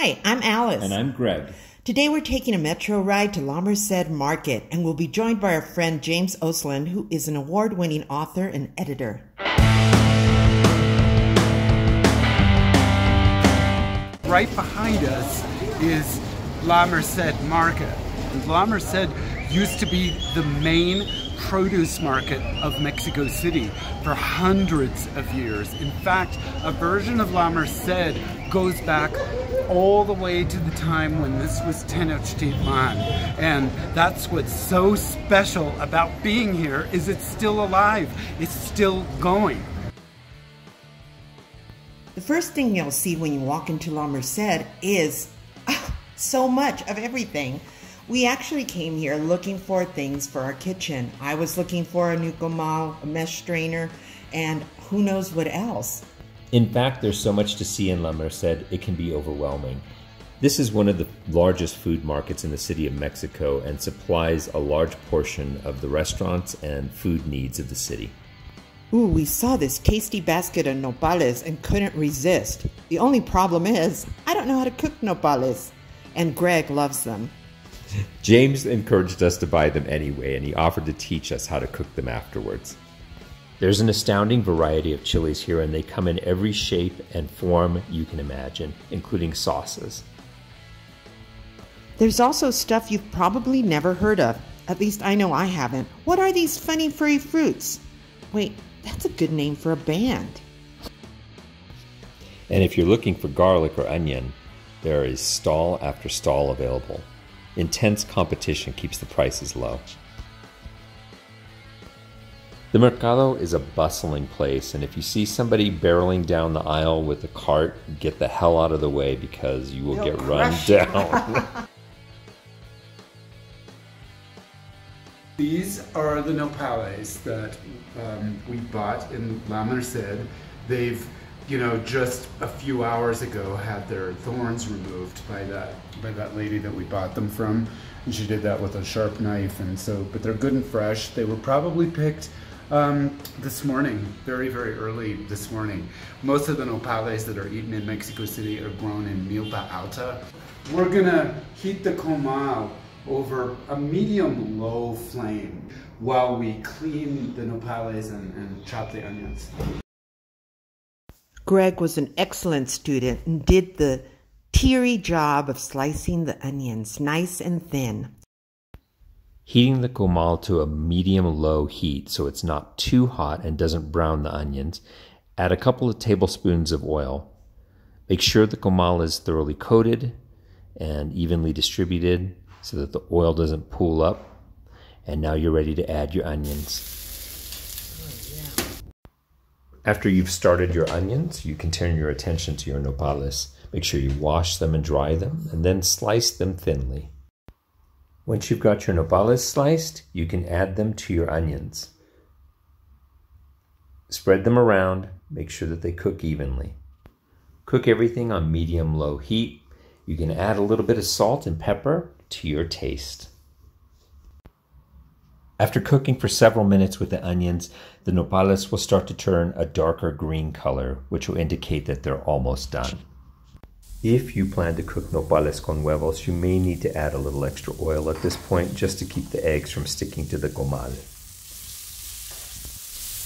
Hi, I'm Alice. And I'm Greg. Today we're taking a metro ride to La Merced Market, and we'll be joined by our friend James Oseland, who is an award-winning author and editor. Right behind us is La Merced Market. And La Merced used to be the main produce market of Mexico City for hundreds of years. In fact, a version of La Merced goes back all the way to the time when this was Tenochtitlan. And that's what's so special about being here, is it's still alive. It's still going. The first thing you'll see when you walk into La Merced is so much of everything. We actually came here looking for things for our kitchen. I was looking for a new comal, a mesh strainer, and who knows what else. In fact, there's so much to see in La Merced, it can be overwhelming. This is one of the largest food markets in the city of Mexico and supplies a large portion of the restaurants and food needs of the city. Ooh, we saw this tasty basket of nopales and couldn't resist. The only problem is, I don't know how to cook nopales, and Greg loves them. James encouraged us to buy them anyway, and he offered to teach us how to cook them afterwards. There's an astounding variety of chilies here, and they come in every shape and form you can imagine, including sauces. There's also stuff you've probably never heard of. At least I know I haven't. What are these funny furry fruits? Wait, that's a good name for a band. And if you're looking for garlic or onion, there is stall after stall available. Intense competition keeps the prices low. The Mercado is a bustling place, and if you see somebody barreling down the aisle with a cart, get the hell out of the way because you will get run down. These are the nopales that we bought in La Merced. They've, just a few hours ago had their thorns removed by that lady that we bought them from, and she did that with a sharp knife. And so, but they're good and fresh. They were probably picked this morning, very, very early this morning. Most of the nopales that are eaten in Mexico City are grown in milpa alta. We're gonna heat the comal over a medium-low flame while we clean the nopales and chop the onions. Greg was an excellent student and did the teary job of slicing the onions nice and thin. Heating the comal to a medium-low heat so it's not too hot and doesn't brown the onions. Add a couple of tablespoons of oil. Make sure the comal is thoroughly coated and evenly distributed so that the oil doesn't pool up. And now you're ready to add your onions. After you've started your onions, you can turn your attention to your nopales. Make sure you wash them and dry them, and then slice them thinly. Once you've got your nopales sliced, you can add them to your onions. Spread them around, make sure that they cook evenly. Cook everything on medium-low heat. You can add a little bit of salt and pepper to your taste. After cooking for several minutes with the onions, the nopales will start to turn a darker green color, which will indicate that they're almost done. If you plan to cook nopales con huevos, you may need to add a little extra oil at this point just to keep the eggs from sticking to the comal.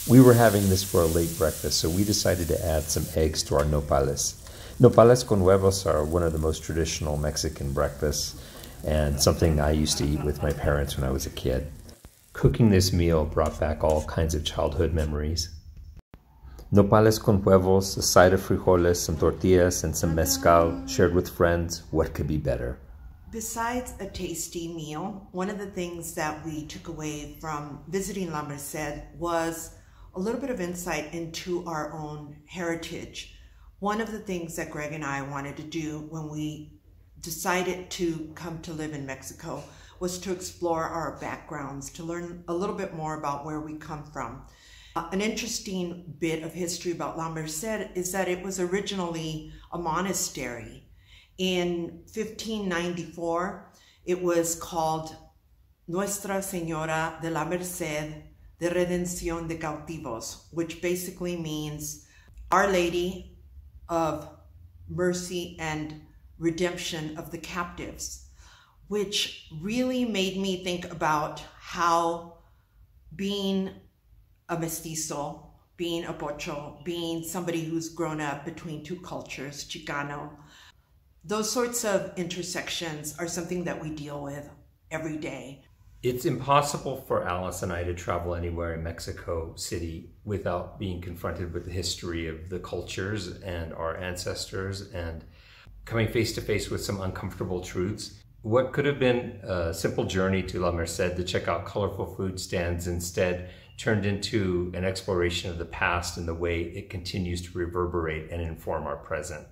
We were having this for a late breakfast, so we decided to add some eggs to our nopales. Nopales con huevos are one of the most traditional Mexican breakfasts and something I used to eat with my parents when I was a kid. Cooking this meal brought back all kinds of childhood memories. Nopales con huevos, a side of frijoles, some tortillas, and some mezcal shared with friends. What could be better? Besides a tasty meal, one of the things that we took away from visiting La Merced was a little bit of insight into our own heritage. One of the things that Greg and I wanted to do when we decided to come to live in Mexico was to explore our backgrounds, to learn a little bit more about where we come from. An interesting bit of history about La Merced is that it was originally a monastery. In 1594, it was called Nuestra Señora de la Merced de Redención de Cautivos, which basically means Our Lady of Mercy and redemption of the captives, which really made me think about how being a mestizo, being a pocho, being somebody who's grown up between two cultures, Chicano, those sorts of intersections are something that we deal with every day. It's impossible for Alice and I to travel anywhere in Mexico City without being confronted with the history of the cultures and our ancestors and coming face to face with some uncomfortable truths. What could have been a simple journey to La Merced to check out colorful food stands instead turned into an exploration of the past and the way it continues to reverberate and inform our present.